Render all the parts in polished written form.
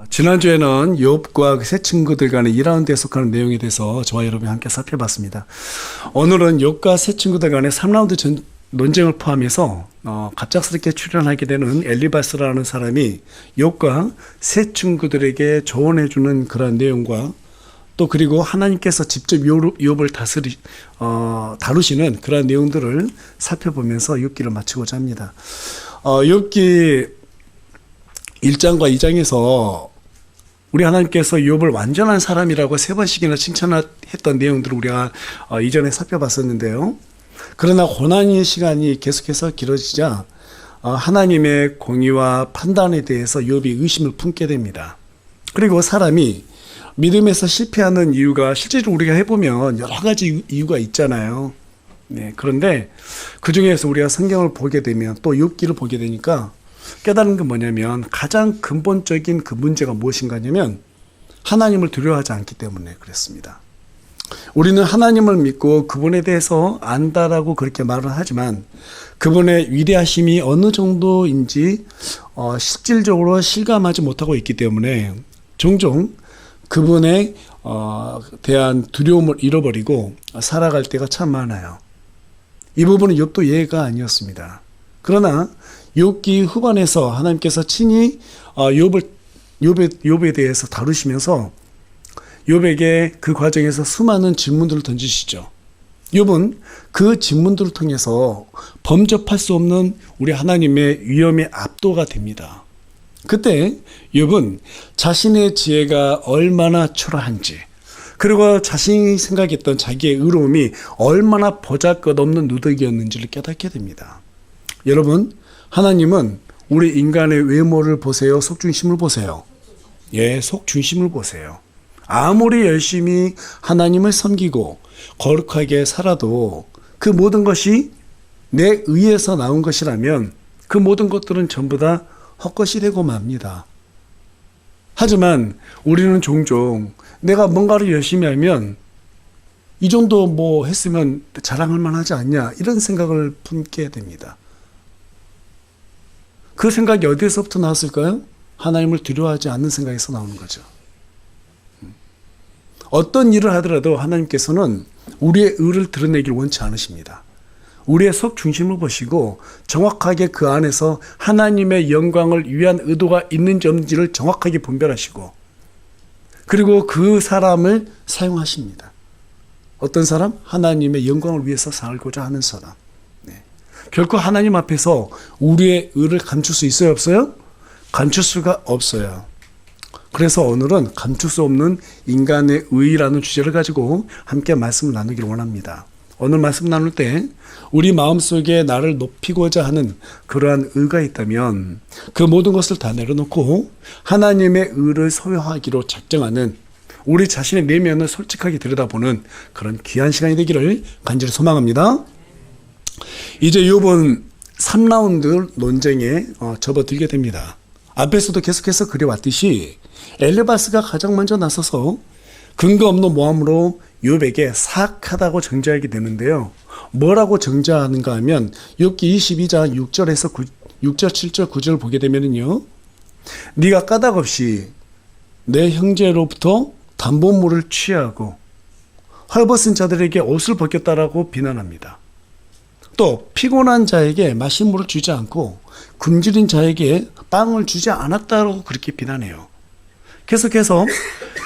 지난주에는 욥과 그 세 친구들 간의 2라운드에 속하는 내용에 대해서 저와 여러분이 함께 살펴봤습니다. 오늘은 욥과 세 친구들 간의 3라운드 논쟁을 포함해서 갑작스럽게 출연하게 되는 엘리바스라는 사람이 욥과 세 친구들에게 조언해주는 그런 내용과 또 그리고 하나님께서 직접 욥을 다루시는 그런 내용들을 살펴보면서 욥기를 마치고자 합니다. 욥기 1장과 2장에서 우리 하나님께서 욥을 완전한 사람이라고 3번씩이나 칭찬했던 내용들을 우리가 이전에 살펴봤었는데요. 그러나 고난의 시간이 계속해서 길어지자 하나님의 공의와 판단에 대해서 욥이 의심을 품게 됩니다. 그리고 사람이 믿음에서 실패하는 이유가 실제로 우리가 해보면 여러 가지 이유가 있잖아요. 네, 그런데 그 중에서 우리가 성경을 보게 되면 또 욥기를 보게 되니까 깨달은 건 뭐냐면 가장 근본적인 그 문제가 무엇인가 하냐면 하나님을 두려워하지 않기 때문에 그랬습니다. 우리는 하나님을 믿고 그분에 대해서 안다라고 그렇게 말을 하지만 그분의 위대하심이 어느 정도인지 실질적으로 실감하지 못하고 있기 때문에 종종 그분에 대한 두려움을 잃어버리고 살아갈 때가 참 많아요. 이 부분은 욥도 예가 아니었습니다. 그러나 욥기 후반에서 하나님께서 친히 욥에 대해서 다루시면서 욥에게 그 과정에서 수많은 질문들을 던지시죠. 욥은 그 질문들을 통해서 범접할 수 없는 우리 하나님의 위엄에 압도가 됩니다. 그때 욥은 자신의 지혜가 얼마나 초라한지 그리고 자신이 생각했던 자기의 의로움이 얼마나 보잘것없는 누더기였는지를 깨닫게 됩니다. 여러분, 하나님은 우리 인간의 외모를 보세요? 속중심을 보세요? 예, 속중심을 보세요. 아무리 열심히 하나님을 섬기고 거룩하게 살아도 그 모든 것이 내 의에서 나온 것이라면 그 모든 것들은 전부 다 헛것이 되고 맙니다. 하지만 우리는 종종 내가 뭔가를 열심히 하면 이 정도 뭐 했으면 자랑할 만하지 않냐 이런 생각을 품게 됩니다. 그 생각이 어디에서부터 나왔을까요? 하나님을 두려워하지 않는 생각에서 나오는 거죠. 어떤 일을 하더라도 하나님께서는 우리의 의를 드러내길 원치 않으십니다. 우리의 속 중심을 보시고 정확하게 그 안에서 하나님의 영광을 위한 의도가 있는지 없는지를 정확하게 분별하시고 그리고 그 사람을 사용하십니다. 어떤 사람? 하나님의 영광을 위해서 살고자 하는 사람. 결코 하나님 앞에서 우리의 의를 감출 수 있어요? 없어요? 감출 수가 없어요. 그래서 오늘은 감출 수 없는 인간의 의라는 주제를 가지고 함께 말씀을 나누기를 원합니다. 오늘 말씀 나눌 때 우리 마음속에 나를 높이고자 하는 그러한 의가 있다면 그 모든 것을 다 내려놓고 하나님의 의를 소유하기로 작정하는 우리 자신의 내면을 솔직하게 들여다보는 그런 귀한 시간이 되기를 간절히 소망합니다. 이제 욥은 3라운드 논쟁에 접어들게 됩니다. 앞에서도 계속해서 그려왔듯이 엘리바스가 가장 먼저 나서서 근거 없는 모함으로 욥에게 사악하다고 정죄하게 되는데요. 뭐라고 정죄하는가 하면 욥기 22장 6절에서 6절, 7절, 9절을 보게 되면요. 네가 까닭없이 내 형제로부터 담보물을 취하고 헐벗은 자들에게 옷을 벗겼다라고 비난합니다. 또 피곤한 자에게 마실 물을 주지 않고 굶주린 자에게 빵을 주지 않았다고 그렇게 비난해요. 계속해서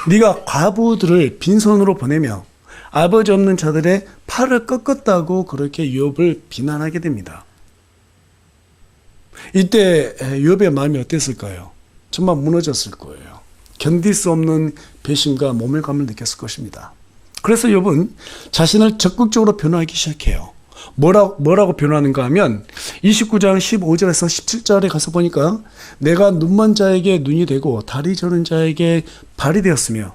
네가 과부들을 빈손으로 보내며 아버지 없는 자들의 팔을 꺾었다고 그렇게 욥을 비난하게 됩니다. 이때 욥의 마음이 어땠을까요? 정말 무너졌을 거예요. 견딜 수 없는 배신과 모멸감을 느꼈을 것입니다. 그래서 욥은 자신을 적극적으로 변호하기 시작해요. 뭐라고 변호하는가 하면 29장 15절에서 17절에 가서 보니까 내가 눈먼 자에게 눈이 되고 다리 저는 자에게 발이 되었으며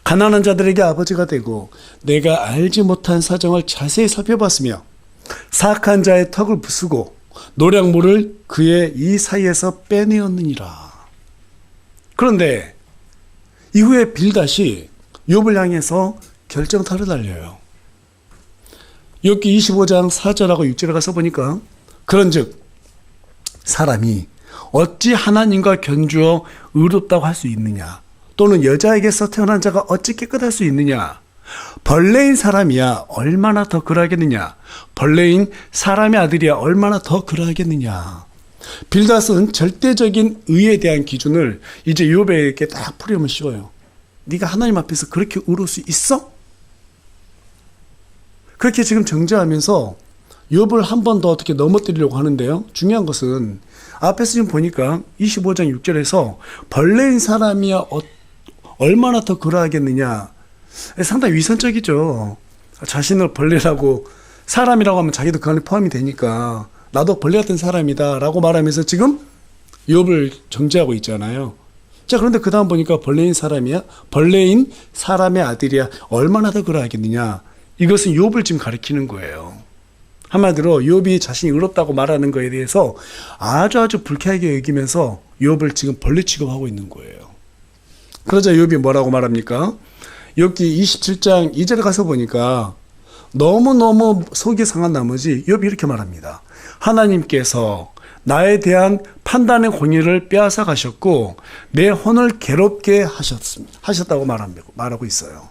가난한 자들에게 아버지가 되고 내가 알지 못한 사정을 자세히 살펴봤으며 사악한 자의 턱을 부수고 노략물을 그의 이 사이에서 빼내었느니라. 그런데 이후에 빌닷이 욥을 향해서 결정타를 날려요. 욥기 25장 4절하고 6절에 가서 보니까 그런즉 사람이 어찌 하나님과 견주어 의롭다고 할 수 있느냐? 또는 여자에게서 태어난 자가 어찌 깨끗할 수 있느냐? 벌레인 사람이야 얼마나 더 그러하겠느냐? 벌레인 사람의 아들이야 얼마나 더 그러하겠느냐? 빌닷은 절대적인 의에 대한 기준을 이제 욥에게 딱 풀이하면 쉬워요. 네가 하나님 앞에서 그렇게 의로울 수 있어? 그렇게 지금 정죄하면서 욥을 한 번 더 어떻게 넘어뜨리려고 하는데요. 중요한 것은 앞에서 지금 보니까 25장 6절에서 벌레인 사람이야 얼마나 더 그러하겠느냐. 상당히 위선적이죠. 자신을 벌레라고 사람이라고 하면 자기도 그 안에 포함이 되니까 나도 벌레 같은 사람이다 라고 말하면서 지금 욥을 정죄하고 있잖아요. 자, 그런데 그 다음 보니까 벌레인 사람이야 벌레인 사람의 아들이야 얼마나 더 그러하겠느냐. 이것은 욥을 지금 가리키는 거예요. 한마디로 욥이 자신이 의롭다고 말하는 거에 대해서 아주 불쾌하게 여기면서 욥을 지금 벌레 취급하고 있는 거예요. 그러자 욥이 뭐라고 말합니까? 욥기 27장 2절에 가서 보니까 너무너무 속이 상한 나머지 욥이 이렇게 말합니다. 하나님께서 나에 대한 판단의 공의를 빼앗아 가셨고 내 혼을 괴롭게 하셨다고 말하고 있어요.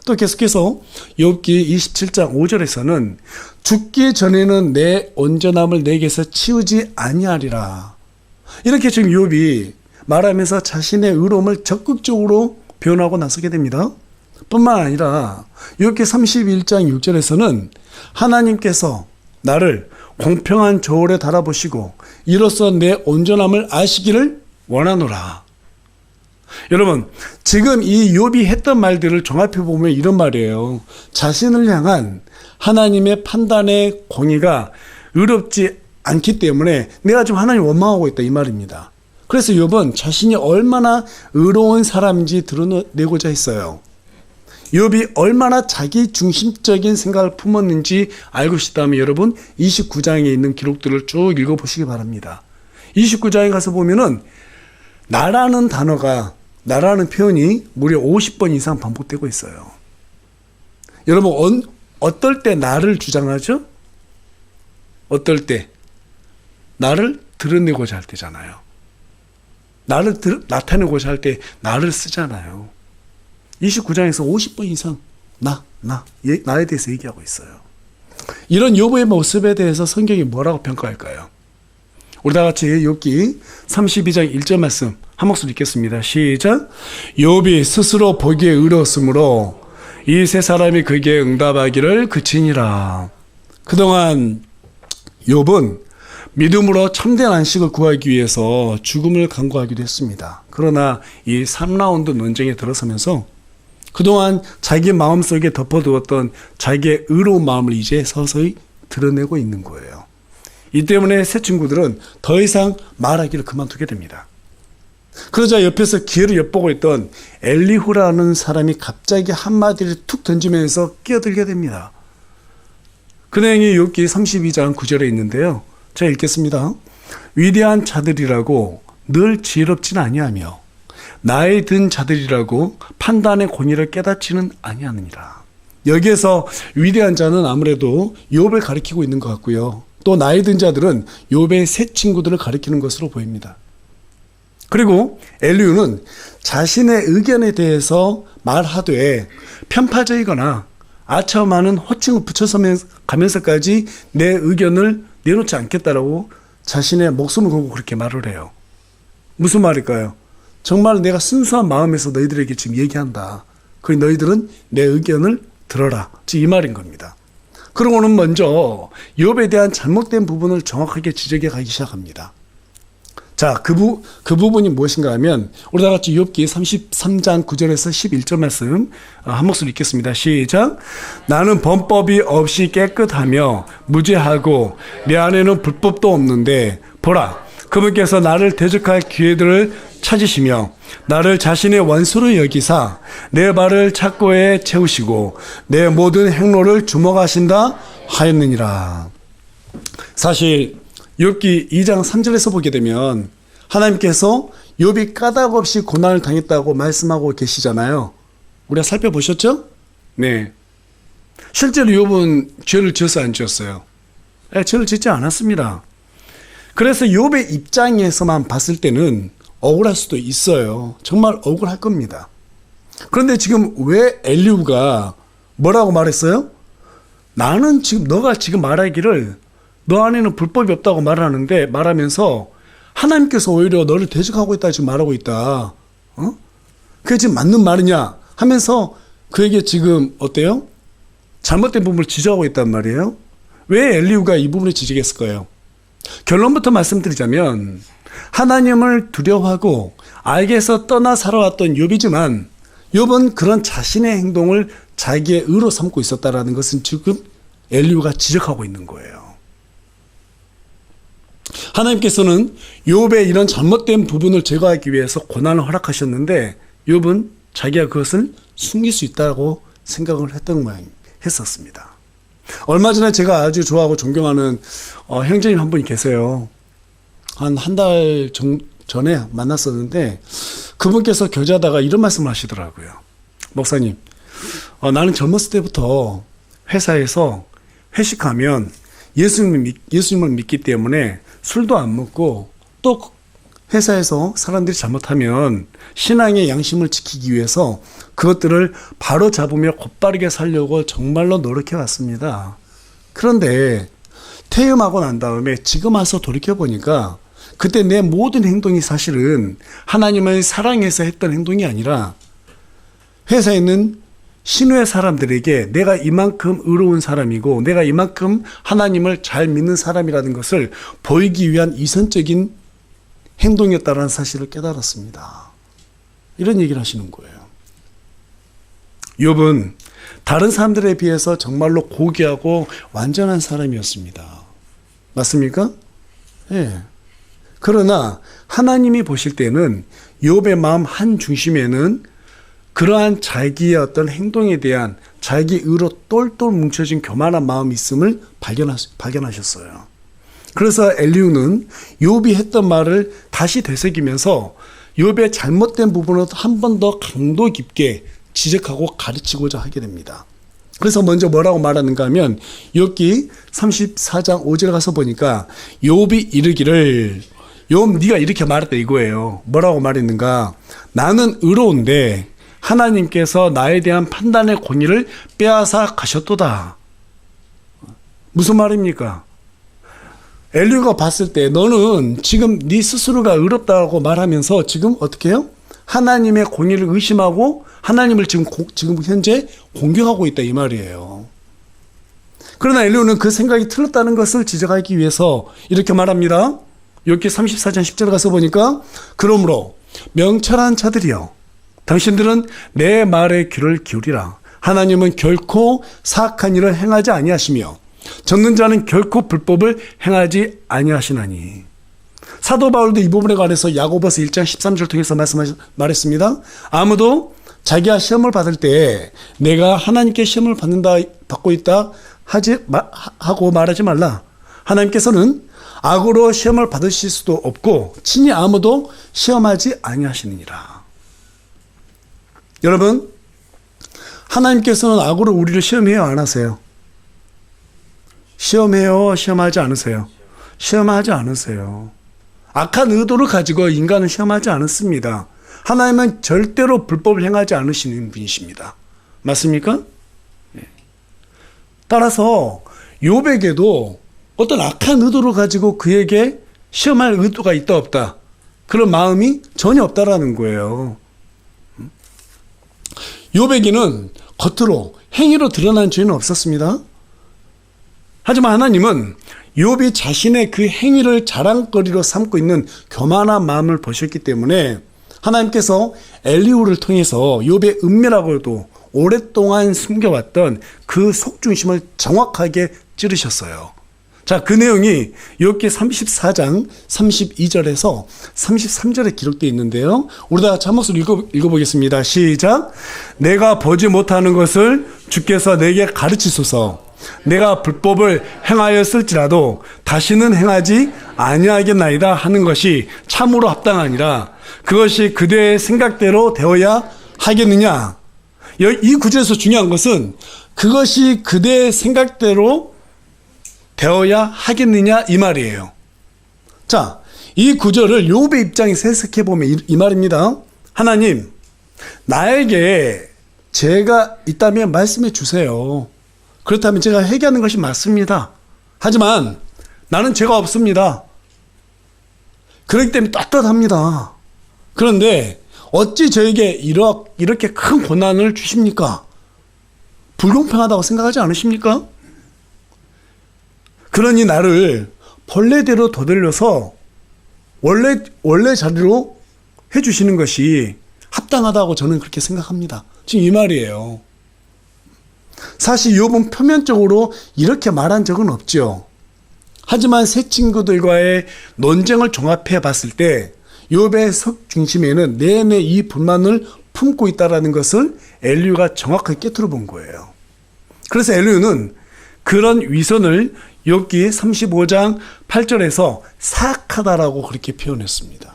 또 계속해서 욥기 27장 5절에서는 죽기 전에는 내 온전함을 내게서 치우지 아니하리라. 이렇게 지금 욥이 말하면서 자신의 의로움을 적극적으로 표현하고 나서게 됩니다. 뿐만 아니라 욥기 31장 6절에서는 하나님께서 나를 공평한 저울에 달아보시고 이로써 내 온전함을 아시기를 원하노라. 여러분, 지금 이 욥이 했던 말들을 종합해 보면 이런 말이에요. 자신을 향한 하나님의 판단의 공의가 의롭지 않기 때문에 내가 지금 하나님 원망하고 있다 이 말입니다. 그래서 욥은 자신이 얼마나 의로운 사람인지 드러내고자 했어요. 욥이 얼마나 자기 중심적인 생각을 품었는지 알고 싶다면 여러분 29장에 있는 기록들을 쭉 읽어보시기 바랍니다. 29장에 가서 보면은 나라는 단어가 나라는 표현이 무려 50번 이상 반복되고 있어요. 여러분 어떨 때 나를 주장하죠? 어떨 때? 나를 드러내고자 할 때잖아요. 나를 나타내고자 할 때 나를 쓰잖아요. 29장에서 50번 이상 나에 대해서 얘기하고 있어요. 이런 욥의 모습에 대해서 성경이 뭐라고 평가할까요? 우리 다 같이 욥기 32장 1절 말씀 한 목소리 읽겠습니다. 시작. 욥이 스스로 보기에 의로웠으므로 이 세 사람이 그에게 응답하기를 그치니라. 그동안 욥은 믿음으로 참된 안식을 구하기 위해서 죽음을 간구하기도 했습니다. 그러나 이 3라운드 논쟁에 들어서면서 그동안 자기 마음속에 덮어두었던 자기의 의로운 마음을 이제 서서히 드러내고 있는 거예요. 이 때문에 새 친구들은 더 이상 말하기를 그만두게 됩니다. 그러자 옆에서 기회를 엿보고 있던 엘리후라는 사람이 갑자기 한마디를 툭 던지면서 끼어들게 됩니다. 그 내용이 욥기 32장 9절에 있는데요. 제가 읽겠습니다. 위대한 자들이라고 늘 지혜롭지는 아니하며 나이 든 자들이라고 판단의 권위를 깨닫지는 아니하느니라. 여기에서 위대한 자는 아무래도 욥을 가리키고 있는 것 같고요. 또 나이 든 자들은 욥의 새 친구들을 가리키는 것으로 보입니다. 그리고 엘리후는 자신의 의견에 대해서 말하되 편파적이거나 아첨하는 호칭을 붙여서 가면서까지 내 의견을 내놓지 않겠다라고 자신의 목숨을 걸고 그렇게 말을 해요. 무슨 말일까요? 정말 내가 순수한 마음에서 너희들에게 지금 얘기한다. 그리고 너희들은 내 의견을 들어라. 이 말인 겁니다. 그러고는 먼저 욥에 대한 잘못된 부분을 정확하게 지적해 가기 시작합니다. 자, 그 부분이 무엇인가 하면 우리 다 같이 욥기 33장 9절에서 11절 말씀 한 목소리 읽겠습니다. 시작. 나는 범법이 없이 깨끗하며 무죄하고 내 안에는 불법도 없는데 보라, 그분께서 나를 대적할 기회들을 찾으시며 나를 자신의 원수로 여기사 내 발을 착고에 채우시고 내 모든 행로를 주목하신다 하였느니라. 사실 욥기 2장 3절에서 보게 되면 하나님께서 욥이 까닭 없이 고난을 당했다고 말씀하고 계시잖아요. 우리가 살펴보셨죠? 네. 실제로 욥은 죄를 지었어요, 안 지었어요? 네, 죄를 짓지 않았습니다. 그래서 욥의 입장에서만 봤을 때는 억울할 수도 있어요. 정말 억울할 겁니다. 그런데 지금 왜 엘리후가 뭐라고 말했어요? 나는 지금 너가 지금 말하기를 너 안에는 불법이 없다고 말하면서 하나님께서 오히려 너를 대적하고 있다 지금 말하고 있다. 그게 지금 맞는 말이냐 하면서 그에게 지금 어때요? 잘못된 부분을 지적하고 있단 말이에요. 왜 엘리후가 이 부분을 지적했을까요? 결론부터 말씀드리자면 하나님을 두려워하고 알게서 떠나 살아왔던 욥이지만 욥은 그런 자신의 행동을 자기의 의로 삼고 있었다라는 것은 지금 엘리후가 지적하고 있는 거예요. 하나님께서는 욥의 이런 잘못된 부분을 제거하기 위해서 고난을 허락하셨는데 욥은 자기가 그것을 숨길 수 있다고 생각을 했었습니다. 얼마 전에 제가 아주 좋아하고 존경하는 형제님 한 분이 계세요. 한 달 전에 만났었는데 그분께서 교제하다가 이런 말씀을 하시더라고요. 목사님, 나는 젊었을 때부터 회사에서 회식하면 예수님을 믿기 때문에 술도 안 먹고 또 회사에서 사람들이 잘못하면 신앙의 양심을 지키기 위해서 그것들을 바로 잡으며 곧바르게 살려고 정말로 노력해 왔습니다. 그런데 퇴임하고 난 다음에 지금 와서 돌이켜보니까 그때 내 모든 행동이 사실은 하나님을 사랑해서 했던 행동이 아니라 회사에 있는 신우의 사람들에게 내가 이만큼 의로운 사람이고 내가 이만큼 하나님을 잘 믿는 사람이라는 것을 보이기 위한 이선적인 행동이었다는 사실을 깨달았습니다. 이런 얘기를 하시는 거예요. 욥은 다른 사람들에 비해서 정말로 고귀하고 완전한 사람이었습니다. 맞습니까? 예. 그러나 하나님이 보실 때는 욥의 마음 한 중심에는 그러한 자기의 어떤 행동에 대한 자기 의로 똘똘 뭉쳐진 교만한 마음이 있음을 발견하셨어요. 그래서 엘리후는 욥이 했던 말을 다시 되새기면서 욥의 잘못된 부분을 한 번 더 강도 깊게 지적하고 가르치고자 하게 됩니다. 그래서 먼저 뭐라고 말하는가 하면 욥기 34장 5절 가서 보니까 욥이 이르기를 욥 네가 이렇게 말했다 이거예요. 뭐라고 말했는가? 나는 의로운데 하나님께서 나에 대한 판단의 권위를 빼앗아 가셨도다. 무슨 말입니까? 엘리후가 봤을 때 너는 지금 네 스스로가 의롭다고 말하면서 지금 어떻게 해요? 하나님의 권위를 의심하고 하나님을 지금 현재 공격하고 있다 이 말이에요. 그러나 엘리후는 그 생각이 틀렸다는 것을 지적하기 위해서 이렇게 말합니다. 욥기 34장 10절 가서 보니까 그러므로 명철한 자들이여 당신들은 내 말에 귀를 기울이라. 하나님은 결코 사악한 일을 행하지 아니하시며 젖는 자는 결코 불법을 행하지 아니하시나니. 사도 바울도 이 부분에 관해서 야고보서 1장 13절 통해서 말했습니다. 아무도 자기가 시험을 받을 때 내가 하나님께 시험을 받고 있다 하고 말하지 말라. 하나님께서는 악으로 시험을 받으실 수도 없고 친히 아무도 시험하지 아니하시느니라. 여러분, 하나님께서는 악으로 우리를 시험해요, 안 하세요? 시험해요, 시험하지 않으세요? 시험하지 않으세요. 악한 의도를 가지고 인간은 시험하지 않습니다. 하나님은 절대로 불법을 행하지 않으시는 분이십니다. 맞습니까? 따라서 욥에게도 어떤 악한 의도를 가지고 그에게 시험할 의도가 있다 없다 그런 마음이 전혀 없다라는 거예요. 욥에게는 겉으로 행위로 드러난 죄는 없었습니다. 하지만 하나님은 욥이 자신의 그 행위를 자랑거리로 삼고 있는 교만한 마음을 보셨기 때문에 하나님께서 엘리후를 통해서 욥의 은밀하고도 오랫동안 숨겨왔던 그 속중심을 정확하게 찌르셨어요. 자, 그 내용이 욥기 34장 32절에서 33절에 기록되어 있는데요. 우리 다 한 목소리 읽어보겠습니다. 시작. 내가 보지 못하는 것을 주께서 내게 가르치소서. 내가 불법을 행하였을지라도 다시는 행하지 아니하겠나이다 하는 것이 참으로 합당하니라. 그것이 그대의 생각대로 되어야 하겠느냐. 이 구절에서 중요한 것은 그것이 그대의 생각대로 되어야 하겠느냐 이 말이에요. 자, 이 구절을 욥의 입장에서 해석해 보면 이 말입니다. 하나님, 나에게 죄가 있다면 말씀해 주세요. 그렇다면 제가 회개하는 것이 맞습니다. 하지만 나는 죄가 없습니다. 그렇기 때문에 떳떳합니다. 그런데 어찌 저에게 이렇게 큰 고난을 주십니까? 불공평하다고 생각하지 않으십니까? 그러니 나를 본래대로 되돌려서 원래 자리로 해주시는 것이 합당하다고 저는 그렇게 생각합니다. 지금 이 말이에요. 사실 욥은 표면적으로 이렇게 말한 적은 없죠. 하지만 세 친구들과의 논쟁을 종합해 봤을 때 욥의 석 중심에는 내내 이 불만을 품고 있다는 것을 엘리후가 정확하게 깨트려 본 거예요. 그래서 엘리후는 그런 위선을 욥기 35장 8절에서 사악하다라고 그렇게 표현했습니다.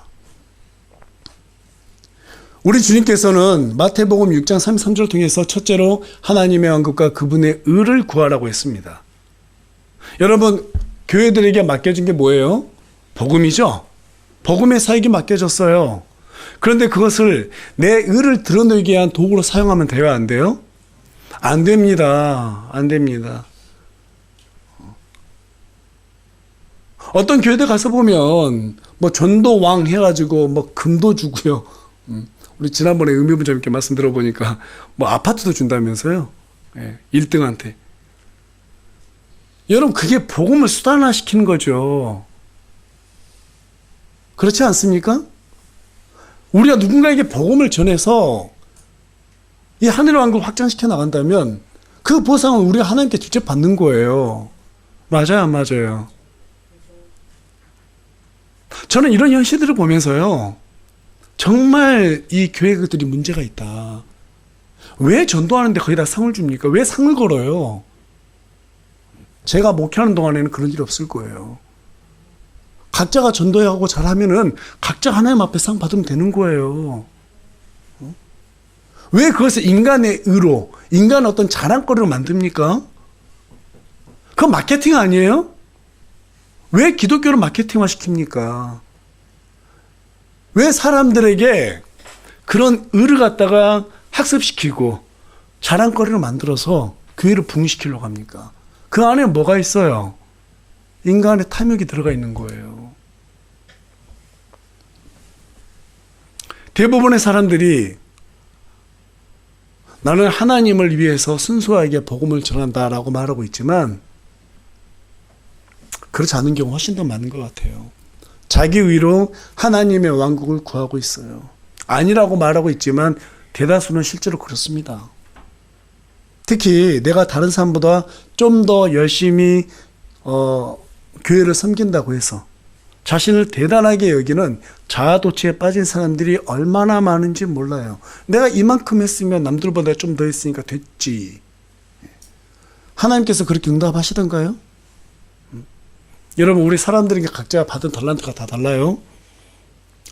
우리 주님께서는 마태복음 6장 33절을 통해서 첫째로 하나님의 왕국과 그분의 의를 구하라고 했습니다. 여러분, 교회들에게 맡겨진 게 뭐예요? 복음이죠. 복음의 사역이 맡겨졌어요. 그런데 그것을 내 의를 드러내기 위한 도구로 사용하면 돼요? 안 돼요? 안 됩니다. 안 됩니다. 어떤 교회들 가서 보면 뭐 전도왕 해가지고 뭐 금도 주고요. 우리 지난번에 의미부장님께 말씀 들어보니까 뭐 아파트도 준다면서요. 1등한테. 여러분, 그게 복음을 수단화시키는 거죠. 그렇지 않습니까? 우리가 누군가에게 복음을 전해서 이 하늘의 왕국을 확장시켜 나간다면 그 보상은 우리가 하나님께 직접 받는 거예요. 맞아요, 안 맞아요? 저는 이런 현실들을 보면서요, 정말 이 교회들이 문제가 있다. 왜 전도하는데 거기다 상을 줍니까? 왜 상을 걸어요? 제가 목회하는 동안에는 그런 일이 없을 거예요. 각자가 전도하고 잘하면은 각자 하나님 앞에 상 받으면 되는 거예요. 왜 그것을 인간의 의로, 인간의 어떤 자랑거리로 만듭니까? 그건 마케팅 아니에요? 왜 기독교를 마케팅화 시킵니까? 왜 사람들에게 그런 의를 갖다가 학습시키고 자랑거리를 만들어서 교회를 붕괴시키려고 합니까? 그 안에 뭐가 있어요? 인간의 탐욕이 들어가 있는 거예요. 대부분의 사람들이 나는 하나님을 위해서 순수하게 복음을 전한다라고 말하고 있지만 그렇지 않은 경우가 훨씬 더 많은 것 같아요. 자기 의로 하나님의 왕국을 구하고 있어요. 아니라고 말하고 있지만 대다수는 실제로 그렇습니다. 특히 내가 다른 사람보다 좀 더 열심히 교회를 섬긴다고 해서 자신을 대단하게 여기는 자아도취에 빠진 사람들이 얼마나 많은지 몰라요. 내가 이만큼 했으면 남들보다 좀 더 했으니까 됐지. 하나님께서 그렇게 응답하시던가요? 여러분, 우리 사람들에게 각자 받은 달란트가 다 달라요.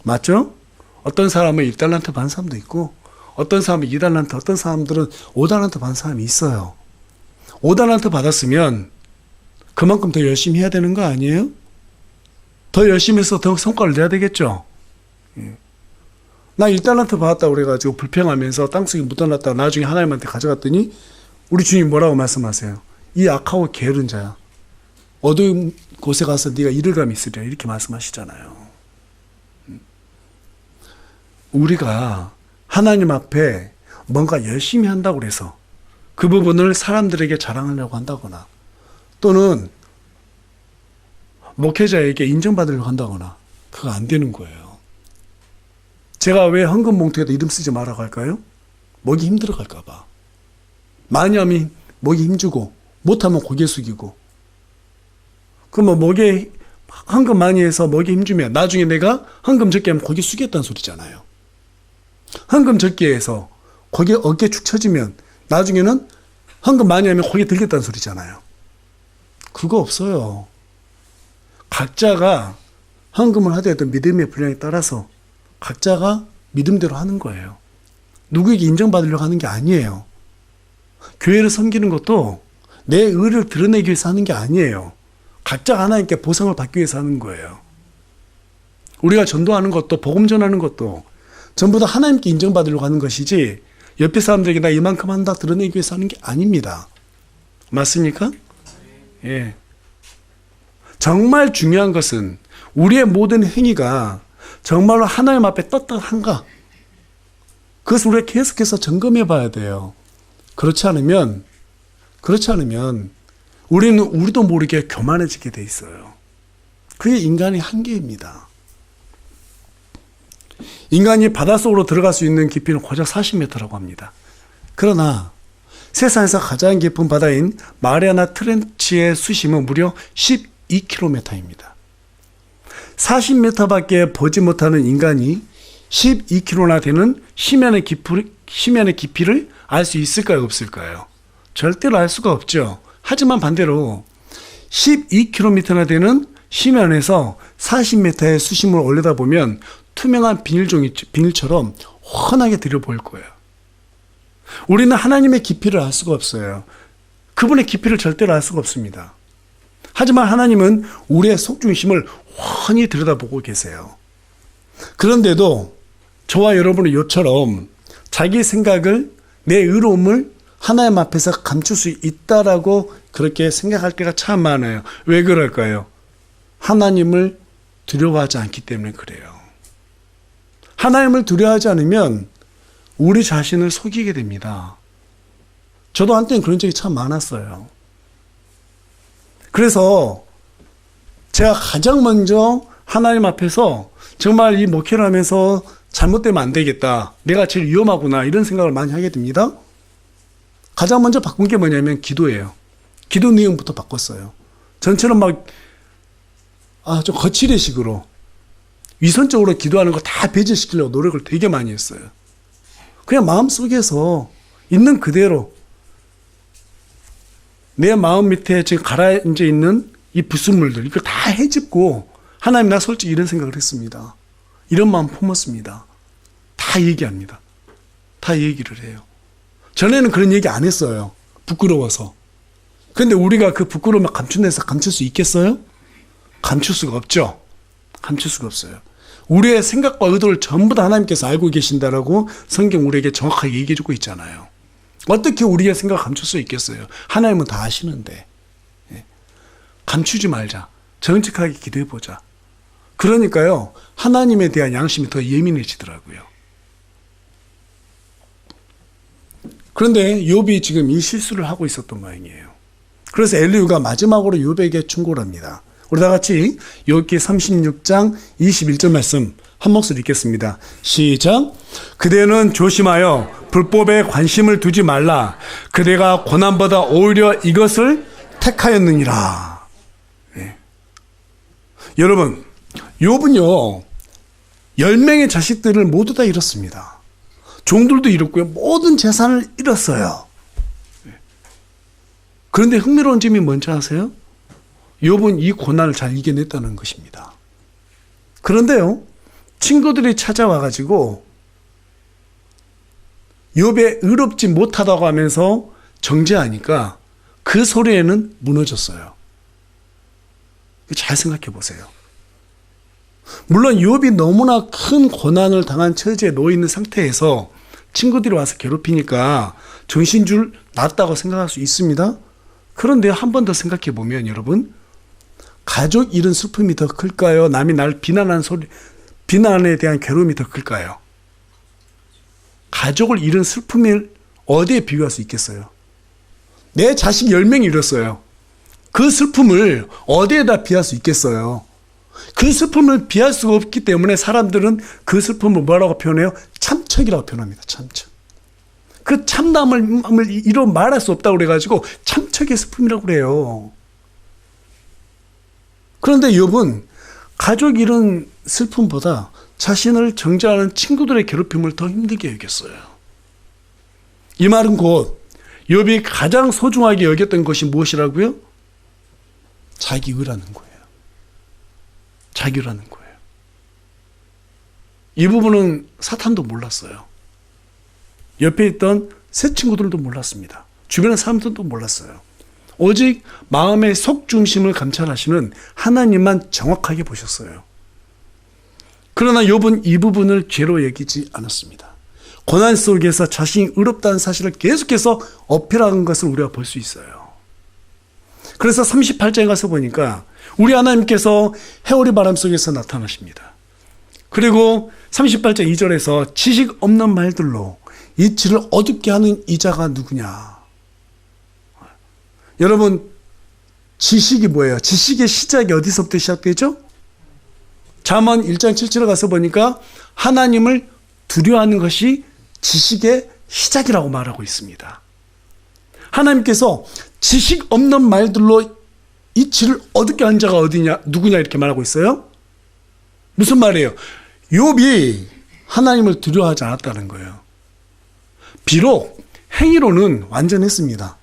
맞죠? 어떤 사람은 1달란트 받은 사람도 있고 어떤 사람은 2달란트, 어떤 사람들은 5달란트 받은 사람이 있어요. 5달란트 받았으면 그만큼 더 열심히 해야 되는 거 아니에요? 더 열심히 해서 더 성과를 내야 되겠죠? 나 1달란트 받았다고 그래가지고 불평하면서 땅속에 묻어놨다가 나중에 하나님한테 가져갔더니 우리 주님 뭐라고 말씀하세요? 이 악하고 게으른 자야. 어두운 곳에 가서 네가 이를감이 있으리라 이렇게 말씀하시잖아요. 우리가 하나님 앞에 뭔가 열심히 한다고 해서 그 부분을 사람들에게 자랑하려고 한다거나 또는 목회자에게 인정받으려고 한다거나 그거 안 되는 거예요. 제가 왜 헌금 봉투에다 이름 쓰지 말라고 할까요? 먹이 힘들어 갈까 봐. 많이 하면 먹이 힘주고 못하면 고개 숙이고 그러면 먹이 헌금 많이 해서 먹이 힘주면 나중에 내가 헌금 적게 하면 고개 숙였다는 소리잖아요. 헌금 적게 해서 고개 어깨 축 처지면 나중에는 헌금 많이 하면 고개 들겠다는 소리잖아요. 그거 없어요. 각자가 헌금을 하되 어떤 믿음의 분량에 따라서 각자가 믿음대로 하는 거예요. 누구에게 인정받으려고 하는 게 아니에요. 교회를 섬기는 것도 내 의를 드러내기 위해서 하는 게 아니에요. 각자 하나님께 보상을 받기 위해서 하는 거예요. 우리가 전도하는 것도 복음 전하는 것도 전부 다 하나님께 인정받으려고 하는 것이지 옆에 사람들에게 나 이만큼 한다 드러내기 위해서 하는 게 아닙니다. 맞습니까? 예. 정말 중요한 것은 우리의 모든 행위가 정말로 하나님 앞에 떳떳한가? 그것을 우리가 계속해서 점검해 봐야 돼요. 그렇지 않으면 우리도 모르게 교만해지게 돼 있어요. 그게 인간의 한계입니다. 인간이 바닷속으로 들어갈 수 있는 깊이는 고작 40m라고 합니다. 그러나 세상에서 가장 깊은 바다인 마리아나 트렌치의 수심은 무려 12km입니다. 40m밖에 보지 못하는 인간이 12km나 되는 심연의 깊이를 알 수 있을까요? 없을까요? 절대로 알 수가 없죠. 하지만 반대로 12km나 되는 심연에서 40m의 수심을 올려다보면 투명한 비닐처럼 훤하게 들여보일 거예요. 우리는 하나님의 깊이를 알 수가 없어요. 그분의 깊이를 절대로 알 수가 없습니다. 하지만 하나님은 우리의 속중심을 훤히 들여다보고 계세요. 그런데도 저와 여러분은 요처럼 자기 생각을, 내 의로움을 하나님 앞에서 감출 수 있다라고 그렇게 생각할 때가 참 많아요. 왜 그럴까요? 하나님을 두려워하지 않기 때문에 그래요. 하나님을 두려워하지 않으면 우리 자신을 속이게 됩니다. 저도 한때는 그런 적이 참 많았어요. 그래서 제가 가장 먼저 하나님 앞에서 정말 이 목회를 하면서 잘못되면 안 되겠다. 내가 제일 위험하구나. 이런 생각을 많이 하게 됩니다. 가장 먼저 바꾼 게 뭐냐면 기도예요. 기도 내용부터 바꿨어요. 전처럼 좀 거칠의 식으로 위선적으로 기도하는 거 다 배제시키려고 노력을 되게 많이 했어요. 그냥 마음속에서 있는 그대로 내 마음 밑에 지금 가라앉아 있는 이 불순물들 이걸 다 헤집고 하나님 나 솔직히 이런 생각을 했습니다. 이런 마음 품었습니다. 다 얘기합니다. 다 얘기를 해요. 전에는 그런 얘기 안 했어요. 부끄러워서. 그런데 우리가 그 부끄러움을 감춘데서 감출 수 있겠어요? 감출 수가 없죠. 감출 수가 없어요. 우리의 생각과 의도를 전부 다 하나님께서 알고 계신다라고 성경 우리에게 정확하게 얘기해주고 있잖아요. 어떻게 우리의 생각을 감출 수 있겠어요? 하나님은 다 아시는데. 감추지 말자. 정직하게 기도해보자. 그러니까요, 하나님에 대한 양심이 더 예민해지더라고요. 그런데 욥이 지금 이 실수를 하고 있었던 모양이에요. 그래서 엘리후가 마지막으로 욥에게 충고를 합니다. 우리 다 같이 욥기 36장 21절 말씀 한 목소리 읽겠습니다. 시작. 그대는 조심하여 불법에 관심을 두지 말라. 그대가 고난보다 오히려 이것을 택하였느니라. 네. 여러분, 욥은요 10명의 자식들을 모두 다 잃었습니다. 종들도 잃었고요, 모든 재산을 잃었어요. 그런데 흥미로운 점이 뭔지 아세요? 욥은 이 고난을 잘 이겨냈다는 것입니다. 그런데요, 친구들이 찾아와가지고 욥의 의롭지 못하다고 하면서 정죄하니까 그 소리에는 무너졌어요. 잘 생각해 보세요. 물론 욥이 너무나 큰 고난을 당한 처지에 놓여 있는 상태에서 친구들이 와서 괴롭히니까 정신줄 났다고 생각할 수 있습니다. 그런데 한 번 더 생각해 보면 여러분, 가족 잃은 슬픔이 더 클까요? 남이 날 비난에 대한 괴로움이 더 클까요? 가족을 잃은 슬픔을 어디에 비교할 수 있겠어요? 내 자식 10명이 잃었어요. 그 슬픔을 어디에다 비할 수 있겠어요? 그 슬픔을 비할 수가 없기 때문에 사람들은 그 슬픔을 뭐라고 표현해요? 참척이라고 표현합니다. 참척. 그 참담을 이루 말할 수 없다고 그래가지고 참척의 슬픔이라고 그래요. 그런데 욥은 가족 잃은 슬픔보다 자신을 정죄하는 친구들의 괴롭힘을 더 힘들게 여겼어요. 이 말은 곧 욥이 가장 소중하게 여겼던 것이 무엇이라고요? 자기의라는 거예요. 자기라는 거예요. 이 부분은 사탄도 몰랐어요. 옆에 있던 새 친구들도 몰랐습니다. 주변의 사람들도 몰랐어요. 오직 마음의 속중심을 감찰하시는 하나님만 정확하게 보셨어요. 그러나 욥은 이 부분을 죄로 여기지 않았습니다. 고난 속에서 자신이 의롭다는 사실을 계속해서 어필하는 것을 우리가 볼 수 있어요. 그래서 38장에 가서 보니까 우리 하나님께서 해오리 바람 속에서 나타나십니다. 그리고 38장 2절에서 지식 없는 말들로 이치를 어둡게 하는 이자가 누구냐. 여러분, 지식이 뭐예요? 지식의 시작이 어디서부터 시작되죠? 잠언 1장 7절에 가서 보니까 하나님을 두려워하는 것이 지식의 시작이라고 말하고 있습니다. 하나님께서 지식 없는 말들로 이치를 어둡게 한 자가 어디냐, 누구냐 이렇게 말하고 있어요. 무슨 말이에요? 욥이 하나님을 두려워하지 않았다는 거예요. 비록 행위로는 완전했습니다.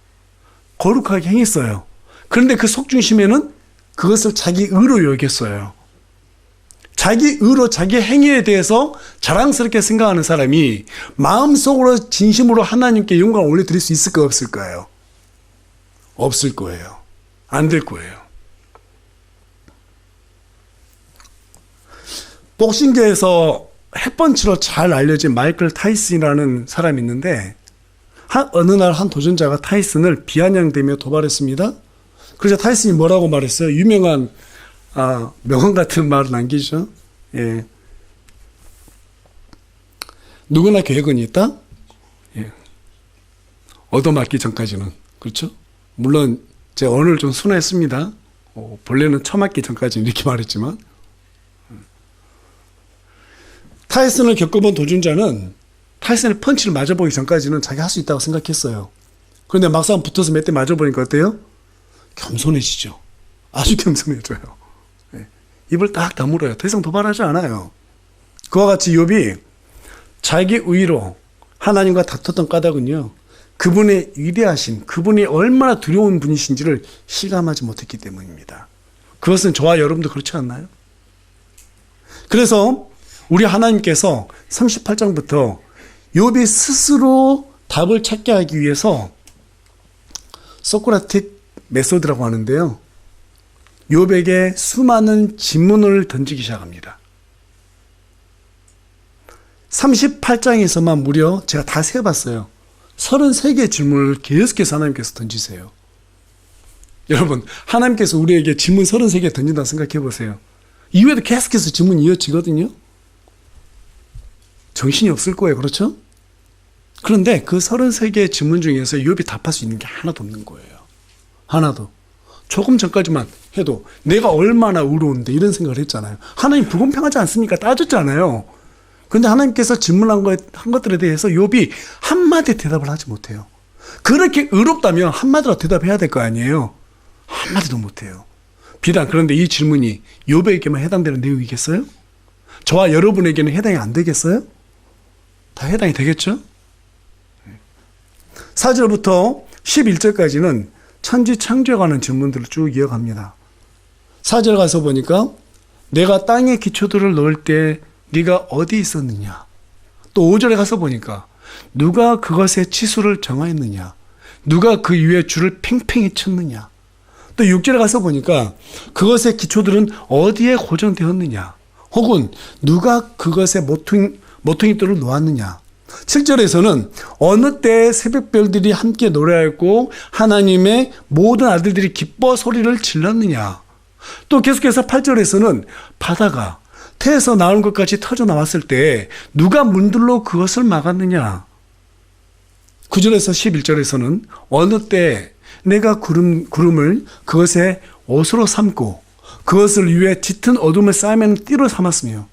거룩하게 행했어요. 그런데 그 속중심에는 그것을 자기 의로 여겼어요. 자기 의로 자기 행위에 대해서 자랑스럽게 생각하는 사람이 마음속으로 진심으로 하나님께 영광을 올려드릴 수 있을까 없을까요? 없을 거예요. 안 될 거예요. 복싱계에서 핵펀치로 잘 알려진 마이클 타이슨이라는 사람이 있는데 어느 날 한 도전자가 타이슨을 비아냥대며 도발했습니다. 그래서 타이슨이 뭐라고 말했어요? 유명한 명언 같은 말을 남기죠. 예. 누구나 계획은 있다? 예. 얻어맞기 전까지는. 그렇죠? 물론 제 언어를 좀 순화했습니다. 본래는 처맞기 전까지는 이렇게 말했지만 타이슨을 겪어본 도전자는 타이슨의 펀치를 맞아보기 전까지는 자기 할 수 있다고 생각했어요. 그런데 막상 붙어서 몇 대 맞아보니까 어때요? 겸손해지죠. 아주 겸손해져요. 네. 입을 딱 다물어요. 더 이상 도발하지 않아요. 그와 같이 욥이 자기 의로 하나님과 다퉜던 까닭은요, 그분의 위대하신, 그분이 얼마나 두려운 분이신지를 실감하지 못했기 때문입니다. 그것은 저와 여러분도 그렇지 않나요? 그래서 우리 하나님께서 38장부터 욥이 스스로 답을 찾게 하기 위해서 소크라틱 메소드라고 하는데요, 욥에게 수많은 질문을 던지기 시작합니다. 38장에서만 무려 제가 다 세어봤어요. 33개의 질문을 계속해서 하나님께서 던지세요. 여러분, 하나님께서 우리에게 질문 33개 던진다고 생각해 보세요. 이후에도 계속해서 질문이 이어지거든요. 정신이 없을 거예요. 그렇죠? 그런데 그 33개의 질문 중에서 욥이 답할 수 있는 게 하나도 없는 거예요. 하나도. 조금 전까지만 해도 내가 얼마나 의로운데 이런 생각을 했잖아요. 하나님 불공평하지 않습니까? 따졌잖아요. 그런데 하나님께서 질문한 것들에 대해서 욥이 한마디 대답을 하지 못해요. 그렇게 의롭다면 한마디로 대답해야 될 거 아니에요. 한마디도 못해요. 비단 그런데 이 질문이 욥에게만 해당되는 내용이겠어요? 저와 여러분에게는 해당이 안 되겠어요? 다 해당이 되겠죠? 4절부터 11절까지는 천지 창조에 관한 질문들을 쭉 이어갑니다. 4절 가서 보니까 내가 땅의 기초들을 넣을 때 네가 어디 있었느냐? 또 5절에 가서 보니까 누가 그것의 치수를 정하였느냐? 누가 그 위에 줄을 팽팽히 쳤느냐? 또 6절에 가서 보니까 그것의 기초들은 어디에 고정되었느냐? 혹은 누가 그것의 모퉁이돌을 놓았느냐? 7절에서는 어느 때에 새벽별들이 함께 노래하였고 하나님의 모든 아들들이 기뻐 소리를 질렀느냐? 또 계속해서 8절에서는 바다가 태에서 나온 것까지 터져 나왔을 때 누가 문들로 그것을 막았느냐? 9절에서 11절에서는 어느 때 내가 구름을 그것의 옷으로 삼고 그것을 위해 짙은 어둠을 쌓으면 띠로 삼았으며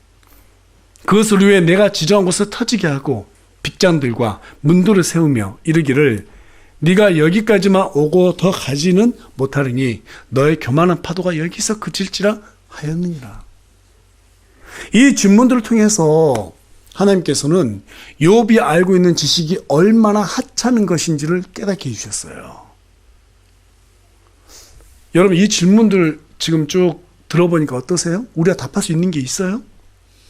그것을 위해 내가 지정한 곳을 터지게 하고 빗장들과 문도를 세우며 이르기를 네가 여기까지만 오고 더 가지는 못하리니 너의 교만한 파도가 여기서 그칠지라 하였느니라. 이 질문들을 통해서 하나님께서는 욥이 알고 있는 지식이 얼마나 하찮은 것인지를 깨닫게 해주셨어요. 여러분, 이 질문들 지금 쭉 들어보니까 어떠세요? 우리가 답할 수 있는 게 있어요?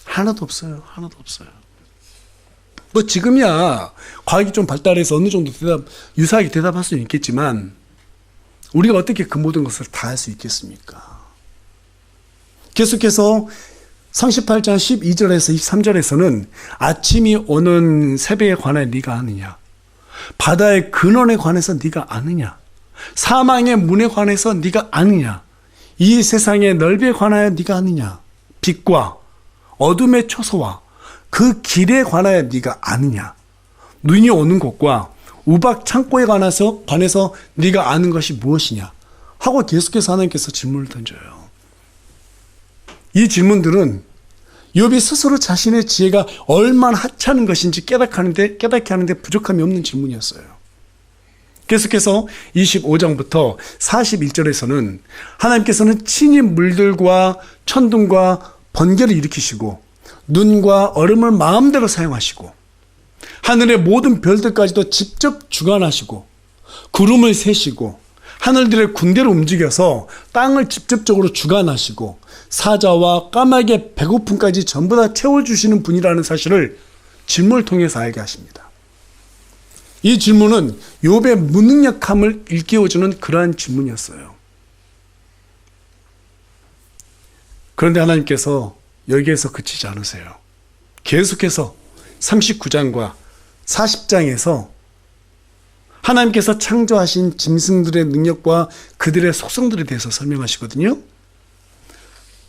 하나도 없어요. 하나도 없어요. 뭐 지금이야 과학이 좀 발달해서 어느 정도 유사하게 대답할 수는 있겠지만 우리가 어떻게 그 모든 것을 다 할 수 있겠습니까? 계속해서 38장 12절에서 23절에서는 아침이 오는 새벽에 관해 네가 아느냐? 바다의 근원에 관해서 네가 아느냐? 사망의 문에 관해서 네가 아느냐? 이 세상의 넓이에 관하여 네가 아느냐? 빛과 어둠의 초소와 그 길에 관하여 네가 아느냐? 눈이 오는 곳과 우박 창고에 관해서 네가 아는 것이 무엇이냐? 하고 계속해서 하나님께서 질문을 던져요. 이 질문들은 욥이 스스로 자신의 지혜가 얼마나 하찮은 것인지 깨닫게 하는데 부족함이 없는 질문이었어요. 계속해서 25장부터 41절에서는 하나님께서는 친히 물들과 천둥과 번개를 일으키시고 눈과 얼음을 마음대로 사용하시고 하늘의 모든 별들까지도 직접 주관하시고 구름을 세시고 하늘들의 군대를 움직여서 땅을 직접적으로 주관하시고 사자와 까마귀의 배고픔까지 전부 다 채워주시는 분이라는 사실을 질문을 통해서 알게 하십니다. 이 질문은 욥의 무능력함을 일깨워주는 그러한 질문이었어요. 그런데 하나님께서 여기에서 그치지 않으세요. 계속해서 39장과 40장에서 하나님께서 창조하신 짐승들의 능력과 그들의 속성들에 대해서 설명하시거든요.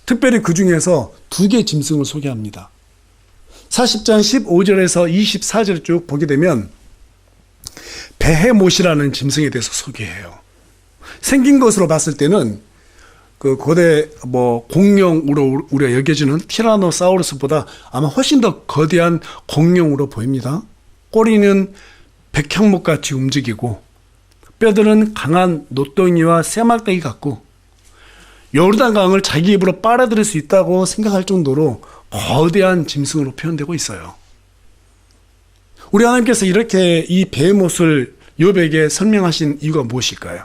특별히 그 중에서 두 개의 짐승을 소개합니다. 40장 15절에서 24절 쭉 보게 되면 베헤못이라는 짐승에 대해서 소개해요. 생긴 것으로 봤을 때는 그 고대 공룡으로 우리가 여겨지는 티라노사우루스보다 아마 훨씬 더 거대한 공룡으로 보입니다. 꼬리는 백향목같이 움직이고 뼈들은 강한 노덩이와 새막대기 같고 요르단강을 자기 입으로 빨아들일 수 있다고 생각할 정도로 거대한 짐승으로 표현되고 있어요. 우리 하나님께서 이렇게 이 베헤못을 욥에게 설명하신 이유가 무엇일까요?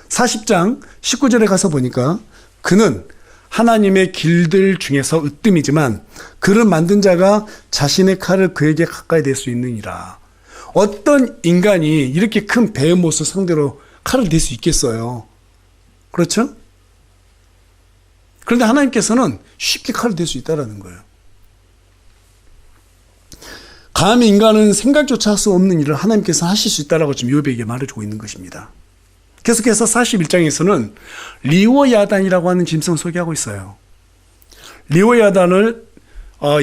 40장 19절에 가서 보니까 그는 하나님의 길들 중에서 으뜸이지만 그를 만든 자가 자신의 칼을 그에게 가까이 댈 수 있느니라. 어떤 인간이 이렇게 큰 베헤못을 상대로 칼을 댈 수 있겠어요? 그렇죠? 그런데 하나님께서는 쉽게 칼을 댈 수 있다는 거예요. 감히 인간은 생각조차 할 수 없는 일을 하나님께서 하실 수 있다라고 지금 욥에게 말해주고 있는 것입니다. 계속해서 41장에서는 리오야단이라고 하는 짐승을 소개하고 있어요. 리오야단을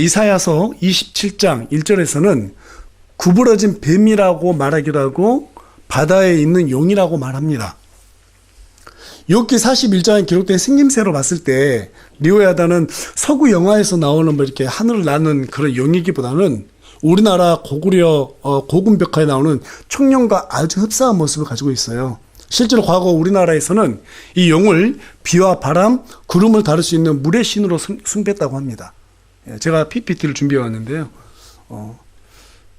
이사야서 27장 1절에서는 구부러진 뱀이라고 말하기도 하고 바다에 있는 용이라고 말합니다. 욥기 41장에 기록된 생김새로 봤을 때 리오야단은 서구 영화에서 나오는 이렇게 하늘을 나는 그런 용이기보다는 우리나라 고구려 고군 벽화에 나오는 청룡과 아주 흡사한 모습을 가지고 있어요. 실제로 과거 우리나라에서는 이 용을 비와 바람, 구름을 다룰 수 있는 물의 신으로 숭배했다고 합니다. 제가 PPT를 준비해 왔는데요.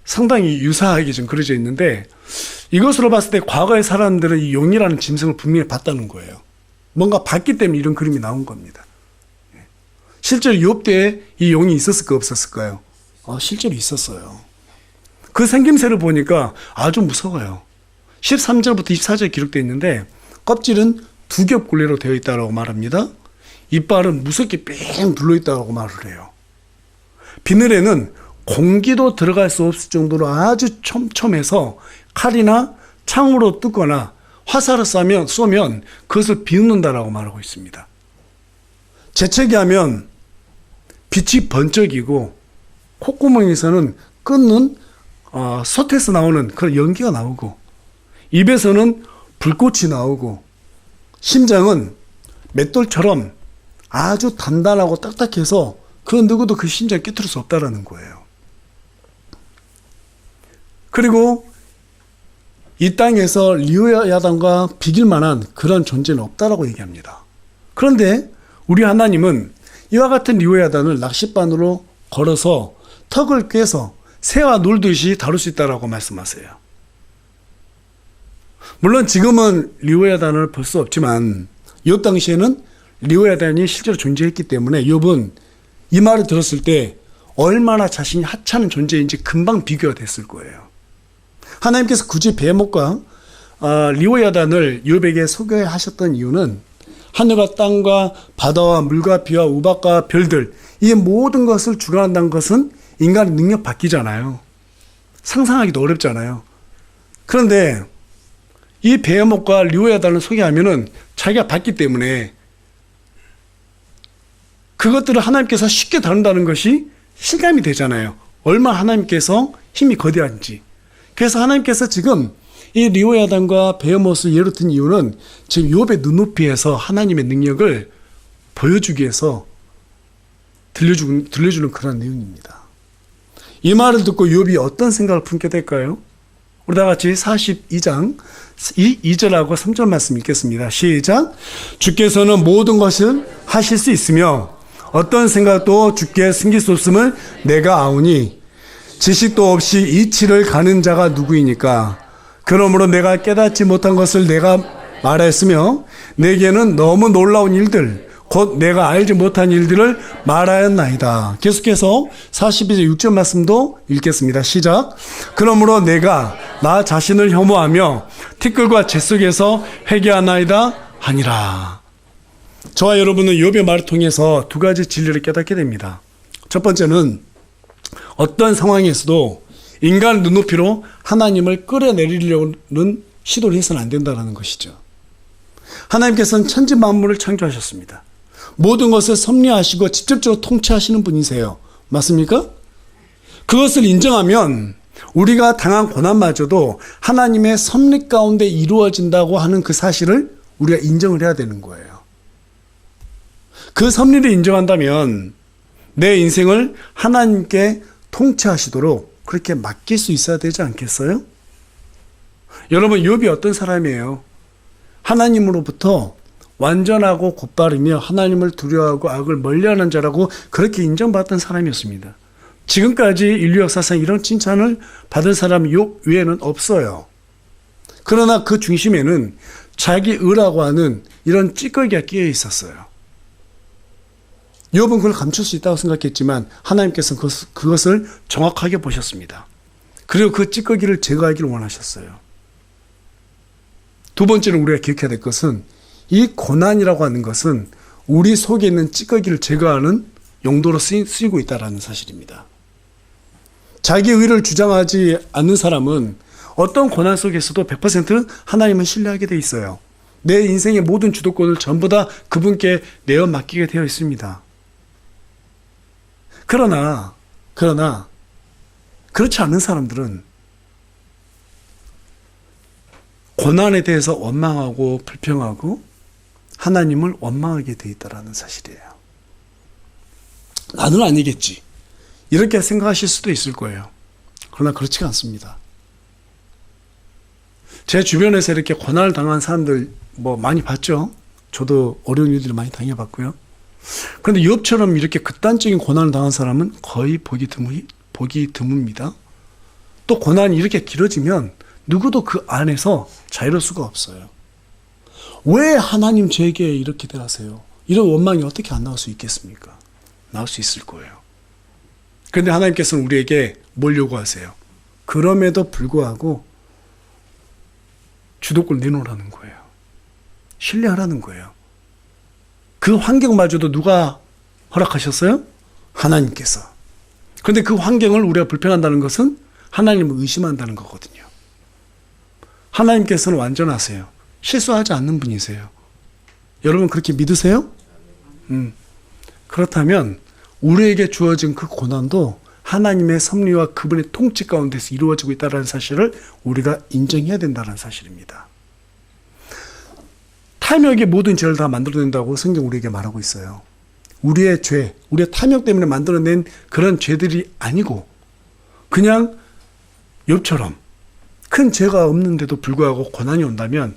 상당히 유사하게 좀 그려져 있는데 이것으로 봤을 때 과거의 사람들은 이 용이라는 짐승을 분명히 봤다는 거예요. 뭔가 봤기 때문에 이런 그림이 나온 겁니다. 실제로 욥 때에 이 용이 있었을까 없었을까요? 실제로 있었어요. 그 생김새를 보니까 아주 무서워요. 13절부터 24절에 기록되어 있는데 껍질은 두 겹 굴레로 되어 있다고 말합니다. 이빨은 무섭게 뺑 눌러있다고 말을 해요. 비늘에는 공기도 들어갈 수 없을 정도로 아주 촘촘해서 칼이나 창으로 뜯거나 화살을 쏘면 그것을 비웃는다라고 말하고 있습니다. 재채기하면 빛이 번쩍이고 콧구멍에서는 끓는 솥에서 나오는 그런 연기가 나오고 입에서는 불꽃이 나오고 심장은 맷돌처럼 아주 단단하고 딱딱해서 그 누구도 그 심장을 깨트릴 수 없다라는 거예요. 그리고 이 땅에서 리오야단과 비길 만한 그런 존재는 없다라고 얘기합니다. 그런데 우리 하나님은 이와 같은 리오야단을 낚싯바늘로 걸어서 턱을 꿰서 새와 놀듯이 다룰 수 있다라고 말씀하세요. 물론 지금은 리오야단을 볼 수 없지만 욥 당시에는 리오야단이 실제로 존재했기 때문에 욥은 이 말을 들었을 때 얼마나 자신이 하찮은 존재인지 금방 비교가 됐을 거예요. 하나님께서 굳이 베헤못과 리오야단을 욥에게 소개하셨던 이유는 하늘과 땅과 바다와 물과 비와 우박과 별들, 이 모든 것을 주관한다는 것은 인간의 능력 바뀌잖아요. 상상하기도 어렵잖아요. 그런데 이 베헤못과 리오야단을 소개하면은 자기가 봤기 때문에 그것들을 하나님께서 쉽게 다룬다는 것이 실감이 되잖아요. 얼마나 하나님께서 힘이 거대한지. 그래서 하나님께서 지금 이 리오야단과 베헤못을 예로 든 이유는 지금 욥의 눈높이에서 하나님의 능력을 보여주기 위해서 들려주는 그런 내용입니다. 이 말을 듣고 욥이 어떤 생각을 품게 될까요? 우리 다 같이 42장 2절하고 3절 말씀 읽겠습니다. 시작. 주께서는 모든 것을 하실 수 있으며 어떤 생각도 주께 숨길 수 없음을 내가 아오니 지식도 없이 이치를 가는 자가 누구이니까. 그러므로 내가 깨닫지 못한 것을 내가 말하였으며 내게는 너무 놀라운 일들 곧 내가 알지 못한 일들을 말하였나이다. 계속해서 42절 6절 말씀도 읽겠습니다. 시작. 그러므로 내가 나 자신을 혐오하며 티끌과 재 속에서 회개하나이다 하니라. 저와 여러분은 욥의 말을 통해서 두 가지 진리를 깨닫게 됩니다. 첫 번째는 어떤 상황에서도 인간 눈높이로 하나님을 끌어내리려는 시도를 해서는 안 된다는 것이죠. 하나님께서는 천지 만물을 창조하셨습니다. 모든 것을 섭리하시고 직접적으로 통치하시는 분이세요. 맞습니까? 그것을 인정하면 우리가 당한 고난마저도 하나님의 섭리 가운데 이루어진다고 하는 그 사실을 우리가 인정을 해야 되는 거예요. 그 섭리를 인정한다면 내 인생을 하나님께 통치하시도록 그렇게 맡길 수 있어야 되지 않겠어요? 여러분, 욥이 어떤 사람이에요? 하나님으로부터 완전하고 곧바르며 하나님을 두려워하고 악을 멀리하는 자라고 그렇게 인정받던 사람이었습니다. 지금까지 인류 역사상 이런 칭찬을 받은 사람이 욥 외에는 없어요. 그러나 그 중심에는 자기 의라고 하는 이런 찌꺼기가 끼어 있었어요. 욥은 그걸 감출 수 있다고 생각했지만 하나님께서는 그것을 정확하게 보셨습니다. 그리고 그 찌꺼기를 제거하기를 원하셨어요. 두 번째로 우리가 기억해야 될 것은 이 고난이라고 하는 것은 우리 속에 있는 찌꺼기를 제거하는 용도로 쓰이고 있다는 사실입니다. 자기 의를 주장하지 않는 사람은 어떤 고난 속에서도 100% 하나님을 신뢰하게 돼 있어요. 내 인생의 모든 주도권을 전부 다 그분께 내어 맡기게 되어 있습니다. 그러나 그렇지 않은 사람들은 고난에 대해서 원망하고 불평하고 하나님을 원망하게 돼 있다는 사실이에요. 나는 아니겠지, 이렇게 생각하실 수도 있을 거예요. 그러나 그렇지가 않습니다. 제 주변에서 이렇게 고난을 당한 사람들 많이 봤죠. 저도 어려운 일들을 많이 당해봤고요. 그런데 욥처럼 이렇게 극단적인 고난을 당한 사람은 거의 보기 드뭅니다. 또 고난이 이렇게 길어지면 누구도 그 안에서 자유로울 수가 없어요. 왜 하나님 저에게 이렇게 대하세요? 이런 원망이 어떻게 안 나올 수 있겠습니까? 나올 수 있을 거예요. 그런데 하나님께서는 우리에게 뭘 요구하세요? 그럼에도 불구하고 주도권을 내놓으라는 거예요. 신뢰하라는 거예요. 그 환경마저도 누가 허락하셨어요? 하나님께서. 그런데 그 환경을 우리가 불평한다는 것은 하나님을 의심한다는 거거든요. 하나님께서는 완전하세요. 실수하지 않는 분이세요. 여러분 그렇게 믿으세요? 그렇다면 우리에게 주어진 그 고난도 하나님의 섭리와 그분의 통치 가운데서 이루어지고 있다는 사실을 우리가 인정해야 된다는 사실입니다. 탐욕이 모든 죄를 다 만들어낸다고 성경 우리에게 말하고 있어요. 우리의 죄, 우리의 탐욕 때문에 만들어낸 그런 죄들이 아니고 그냥 욥처럼 큰 죄가 없는데도 불구하고 고난이 온다면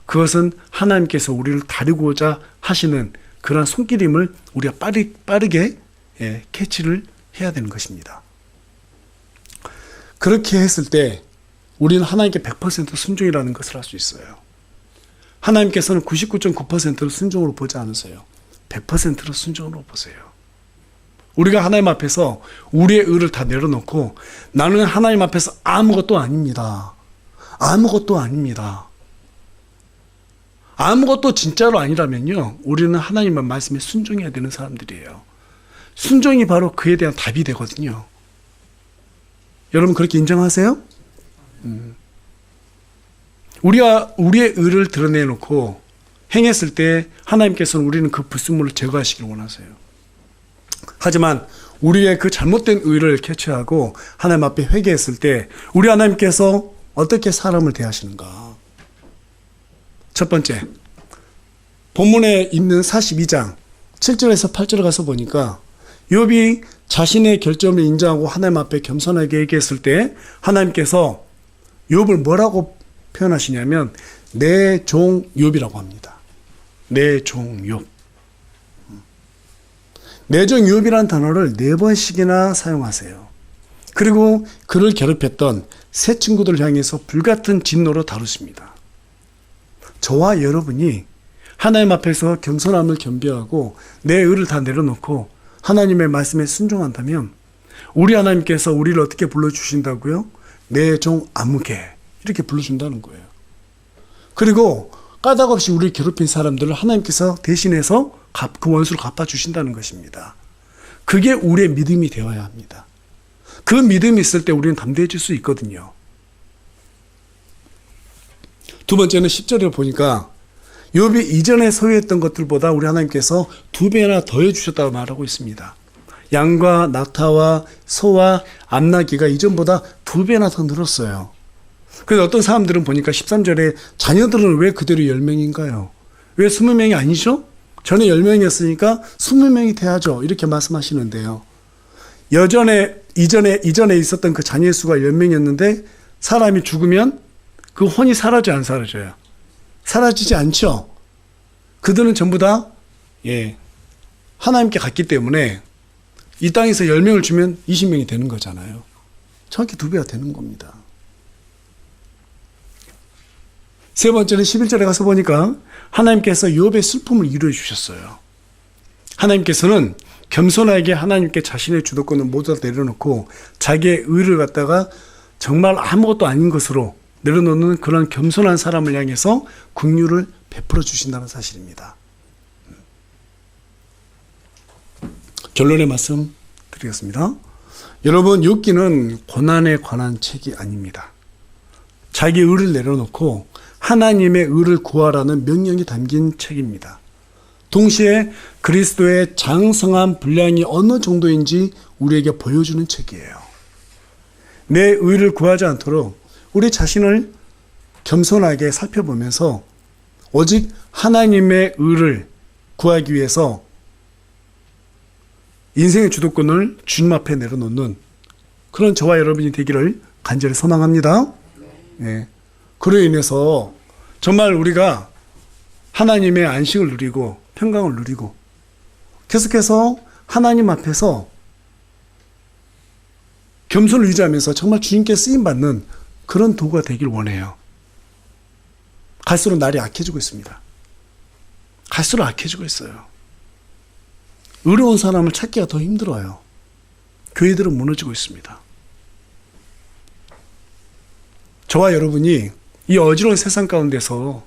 그것은 하나님께서 우리를 다루고자 하시는 그런 손길임을 우리가 빠르게 캐치를 해야 되는 것입니다. 그렇게 했을 때 우리는 하나님께 100% 순종이라는 것을 할 수 있어요. 하나님께서는 99.9%를 순종으로 보지 않으세요. 100%를 순종으로 보세요. 우리가 하나님 앞에서 우리의 의를 다 내려놓고 나는 하나님 앞에서 아무것도 아닙니다. 아무것도 아닙니다. 아무것도 진짜로 아니라면요, 우리는 하나님의 말씀에 순종해야 되는 사람들이에요. 순종이 바로 그에 대한 답이 되거든요. 여러분 그렇게 인정하세요? 우리가 우리의 의를 드러내놓고 행했을 때 하나님께서는 우리는 그 불순물을 제거하시길 원하세요. 하지만 우리의 그 잘못된 의를 캐치하고 하나님 앞에 회개했을 때 우리 하나님께서 어떻게 사람을 대하시는가? 첫 번째, 본문에 있는 42장 7절에서 8절에 가서 보니까 욥이 자신의 결점을 인정하고 하나님 앞에 겸손하게 얘기했을 때 하나님께서 욥을 뭐라고 표현하시냐면 내 종 욥이라고 합니다. 내 종 욥. 내 종 욥이라는 단어를 4번씩이나 사용하세요. 그리고 그를 괴롭혔던 세 친구들을 향해서 불같은 진노로 다루십니다. 저와 여러분이 하나님 앞에서 겸손함을 겸비하고 내 의를 다 내려놓고 하나님의 말씀에 순종한다면 우리 하나님께서 우리를 어떻게 불러주신다고요? 내 종 아무개 이렇게 불러준다는 거예요. 그리고 까닭없이 우리를 괴롭힌 사람들을 하나님께서 대신해서 그 원수를 갚아주신다는 것입니다. 그게 우리의 믿음이 되어야 합니다. 그 믿음이 있을 때 우리는 담대해질 수 있거든요. 두 번째는 10절에 보니까 욥이 이전에 소유했던 것들보다 우리 하나님께서 2배나 더해 주셨다고 말하고 있습니다. 양과 낙타와 소와 암나귀가 이전보다 2배나 더 늘었어요. 그래서 어떤 사람들은 보니까 13절에 자녀들은 왜 그대로 10명인가요? 왜 20명이 아니죠? 전에 10명이었으니까 20명이 돼야죠. 이렇게 말씀하시는데요. 이전에 있었던 그 자녀의 수가 10명이었는데 사람이 죽으면 그 혼이 사라져 안 사라져요? 사라지지 않죠. 그들은 전부 다 하나님께 갔기 때문에 이 땅에서 10명을 주면 20명이 되는 거잖아요. 정확히 2배가 되는 겁니다. 세 번째는 11절에 가서 보니까 하나님께서 욥의 슬픔을 이루어 주셨어요. 하나님께서는 겸손하게 하나님께 자신의 주도권을 모두 다 내려놓고 자기의 의를 갖다가 정말 아무것도 아닌 것으로 내려놓는 그런 겸손한 사람을 향해서 긍휼을 베풀어 주신다는 사실입니다. 결론의 말씀 드리겠습니다. 여러분, 욥기는 고난에 관한 책이 아닙니다. 자기 의를 내려놓고 하나님의 의를 구하라는 명령이 담긴 책입니다. 동시에 그리스도의 장성한 분량이 어느 정도인지 우리에게 보여주는 책이에요. 내 의를 구하지 않도록 우리 자신을 겸손하게 살펴보면서 오직 하나님의 의를 구하기 위해서 인생의 주도권을 주님 앞에 내려놓는 그런 저와 여러분이 되기를 간절히 소망합니다. 네. 그로 인해서 정말 우리가 하나님의 안식을 누리고 평강을 누리고 계속해서 하나님 앞에서 겸손을 유지하면서 정말 주님께 쓰임받는 그런 도구가 되길 원해요. 갈수록 날이 악해지고 있습니다. 갈수록 악해지고 있어요. 의로운 사람을 찾기가 더 힘들어요. 교회들은 무너지고 있습니다. 저와 여러분이 이 어지러운 세상 가운데서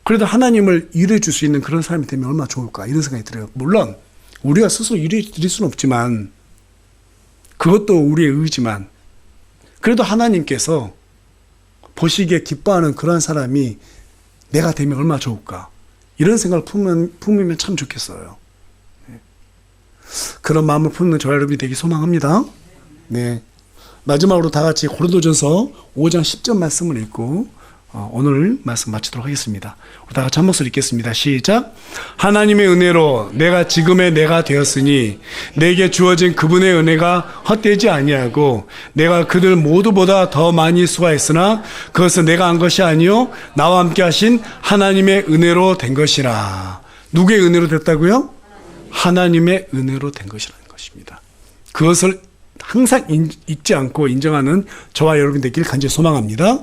그래도 하나님을 일해 줄 수 있는 그런 사람이 되면 얼마나 좋을까 이런 생각이 들어요. 물론 우리가 스스로 일해 드릴 수는 없지만 그것도 우리의 의지만 그래도 하나님께서 보시기에 기뻐하는 그런 사람이 내가 되면 얼마나 좋을까 이런 생각을 품으면 참 좋겠어요. 그런 마음을 품는 저와 여러분이 되기 소망합니다. 네. 마지막으로 다 같이 고린도전서 5장 10절 말씀을 읽고 오늘 말씀 마치도록 하겠습니다. 다 같이 한 목소리 읽겠습니다. 시작. 하나님의 은혜로 내가 지금의 내가 되었으니 내게 주어진 그분의 은혜가 헛되지 아니하고 내가 그들 모두보다 더 많이 수고했으나 그것은 내가 한 것이 아니요 나와 함께 하신 하나님의 은혜로 된 것이라. 누구의 은혜로 됐다고요? 하나님의 은혜로 된 것이라는 것입니다. 그것을 항상 잊지 않고 인정하는 저와 여러분 되길 간절히 소망합니다.